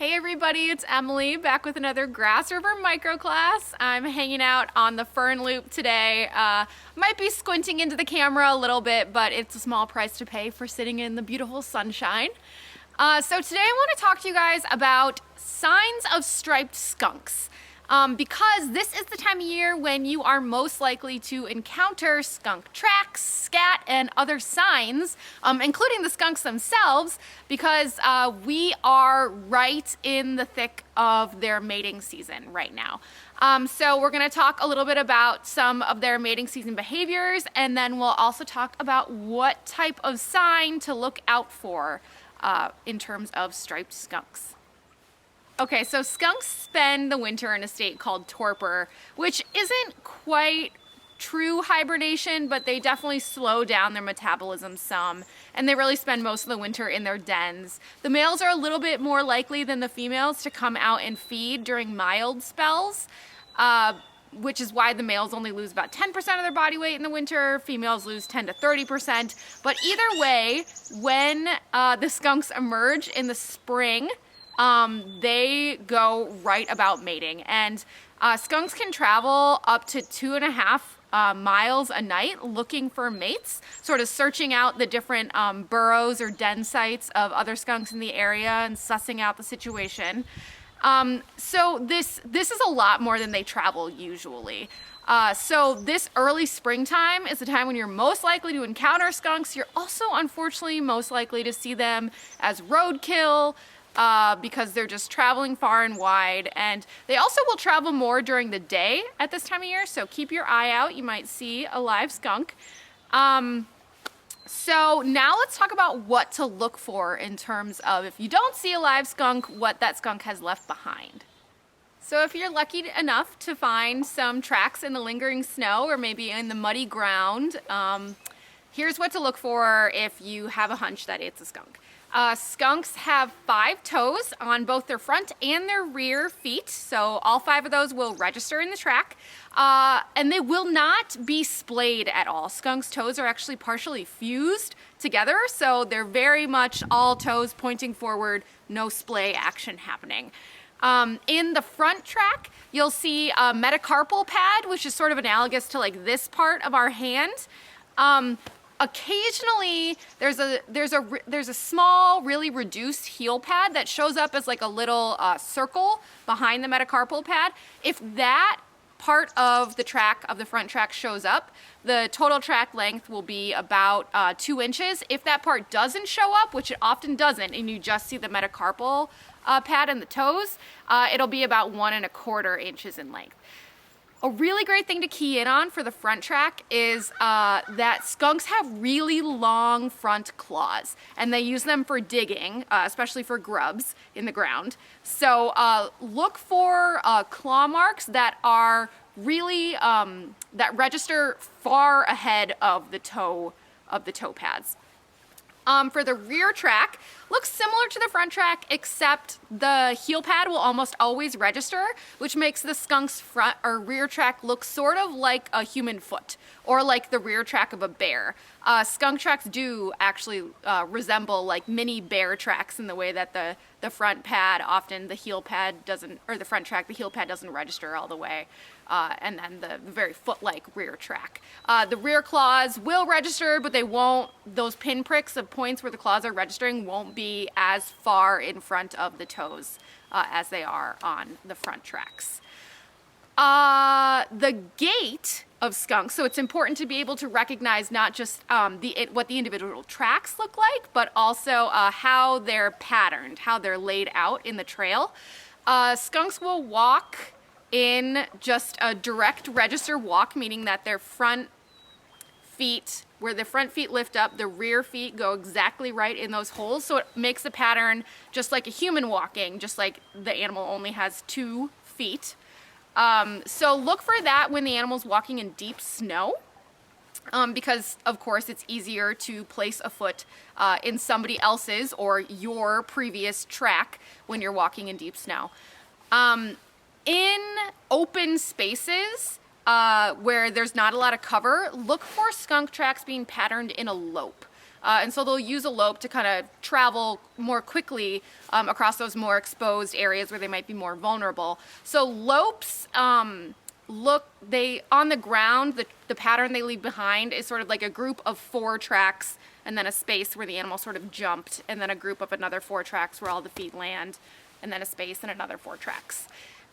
Hey everybody, it's Emily back with another Grass River microclass. I'm hanging out on the fern loop today. Might be squinting into the camera a little bit, but it's a small price to pay for sitting in the beautiful sunshine. So today I want to talk to you guys about signs of striped skunks. Because this is the time of year when you are most likely to encounter skunk tracks, scat, and other signs, including the skunks themselves, because we are right in the thick of their mating season right now. So we're going to talk a little bit about some of their mating season behaviors, and then we'll also talk about what type of sign to look out for in terms of striped skunks. Okay, so skunks spend the winter in a state called torpor, which isn't quite true hibernation, but they definitely slow down their metabolism some, and they really spend most of the winter in their dens. The males are a little bit more likely than the females to come out and feed during mild spells, which is why the males only lose about 10% of their body weight in the winter, females lose 10 to 30%. But either way, when the skunks emerge in the spring, they go right about mating, and skunks can travel up to 2.5 miles a night looking for mates, sort of searching out the different burrows or den sites of other skunks in the area and sussing out the situation. So this is a lot more than they travel usually. So this early springtime is the time when you're most likely to encounter skunks. You're also unfortunately most likely to see them as roadkill, because they're just traveling far and wide, and they also will travel more during the day at this time of year, so keep your eye out. You might see a live skunk. So now let's talk about what to look for in terms of, if you don't see a live skunk, what that skunk has left behind. So if you're lucky enough to find some tracks in the lingering snow or maybe in the muddy ground, here's what to look for if you have a hunch that it's a skunk. Skunks have 5 toes on both their front and their rear feet, so all 5 of those will register in the track, and they will not be splayed at all. Skunks' toes are actually partially fused together, so they're very much all toes pointing forward, no splay action happening. In the front track, you'll see a metacarpal pad, which is sort of analogous to like this part of our hand. Occasionally, there's a small, really reduced heel pad that shows up as like a little circle behind the metacarpal pad. If that part of the track, of the front track, shows up, the total track length will be about 2 inches. If that part doesn't show up, which it often doesn't, and you just see the metacarpal pad and the toes, it'll be about 1.25 inches in length. A really great thing to key in on for the front track is that skunks have really long front claws, and they use them for digging, especially for grubs in the ground. So look for claw marks that are really, that register far ahead of the toe pads. For the rear track, looks similar to the front track, except the heel pad will almost always register, which makes the skunk's front or rear track look sort of like a human foot, or like the rear track of a bear. Skunk tracks do actually resemble like mini bear tracks in the way that the front pad, often the heel pad doesn't, or the front track, the heel pad doesn't register all the way. And then the very foot-like rear track. The rear claws will register, but they won't, those pinpricks of points where the claws are registering won't be as far in front of the toes as they are on the front tracks. The gait of skunks, so it's important to be able to recognize not just what the individual tracks look like, but also how they're patterned, how they're laid out in the trail. Skunks will walk in just a direct register walk, meaning that their front feet, where the front feet lift up, the rear feet go exactly right in those holes. So it makes a pattern just like a human walking, just like the animal only has 2 feet. So look for that when the animal's walking in deep snow, because of course it's easier to place a foot in somebody else's or your previous track when you're walking in deep snow. In open spaces where there's not a lot of cover, look for skunk tracks being patterned in a lope. And so they'll use a lope to kind of travel more quickly across those more exposed areas where they might be more vulnerable. So lopes, on the ground, the pattern they leave behind is sort of like a group of 4 tracks and then a space where the animal sort of jumped, and then a group of another 4 tracks where all the feet land, and then a space and another 4 tracks.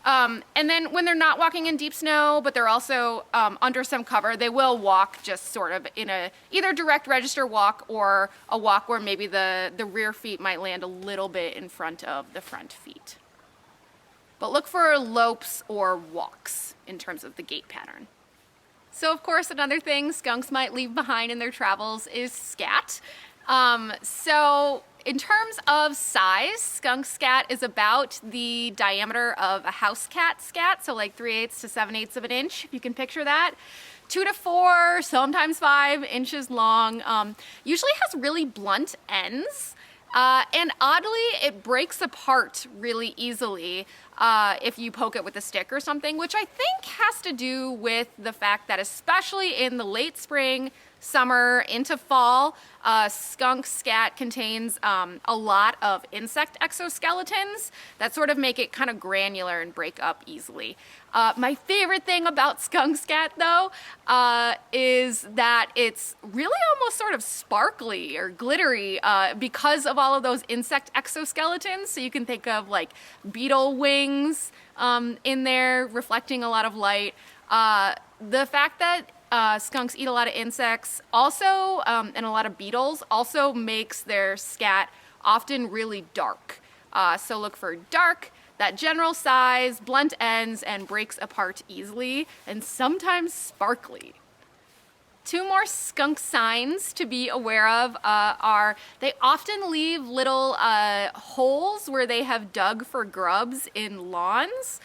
And then when they're not walking in deep snow, but they're also under some cover, they will walk just sort of in a either direct register walk or a walk where maybe the rear feet might land a little bit in front of the front feet. But look for lopes or walks in terms of the gait pattern. So of course, another thing skunks might leave behind in their travels is scat. So in terms of size, skunk scat is about the diameter of a house cat scat, so like 3/8 to 7/8 of an inch, if you can picture that. 2 to 4, sometimes 5 inches long. Usually has really blunt ends. And oddly, it breaks apart really easily if you poke it with a stick or something, which I think has to do with the fact that especially in the late spring, summer into fall, skunk scat contains a lot of insect exoskeletons that sort of make it kind of granular and break up easily. My favorite thing about skunk scat though is that it's really almost sort of sparkly or glittery because of all of those insect exoskeletons. So you can think of like beetle wings in there reflecting a lot of light. The fact that skunks eat a lot of insects also, and a lot of beetles, also makes their scat often really dark. So look for dark, that general size, blunt ends, and breaks apart easily, and sometimes sparkly. 2 more skunk signs to be aware of are they often leave little holes where they have dug for grubs in lawns.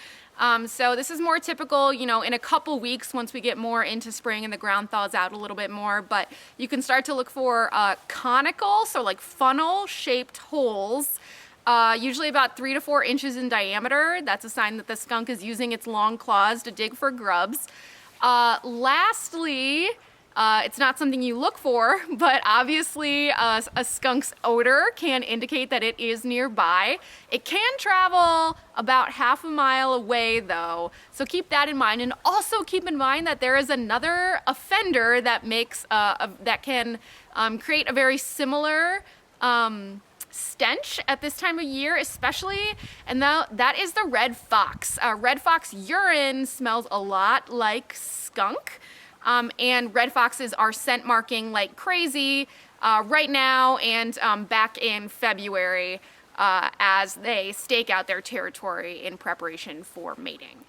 So this is more typical, you know, in a couple weeks once we get more into spring and the ground thaws out a little bit more, but you can start to look for conical, so like funnel-shaped holes, usually about 3 to 4 inches in diameter. That's a sign that the skunk is using its long claws to dig for grubs. Lastly, it's not something you look for, but obviously a skunk's odor can indicate that it is nearby. It can travel about half a mile away though, so keep that in mind. And also keep in mind that there is another offender that makes that can create a very similar stench at this time of year especially, and that is the red fox. Red fox urine smells a lot like skunk. And red foxes are scent marking like crazy right now and back in February as they stake out their territory in preparation for mating.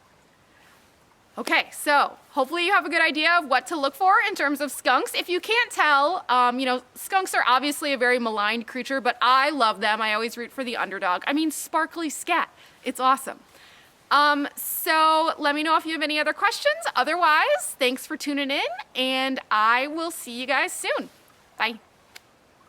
Okay, so hopefully you have a good idea of what to look for in terms of skunks. If you can't tell, you know, skunks are obviously a very maligned creature, but I love them. I always root for the underdog. I mean, sparkly scat. It's awesome. So let me know if you have any other questions. Otherwise, thanks for tuning in, and I will see you guys soon. Bye.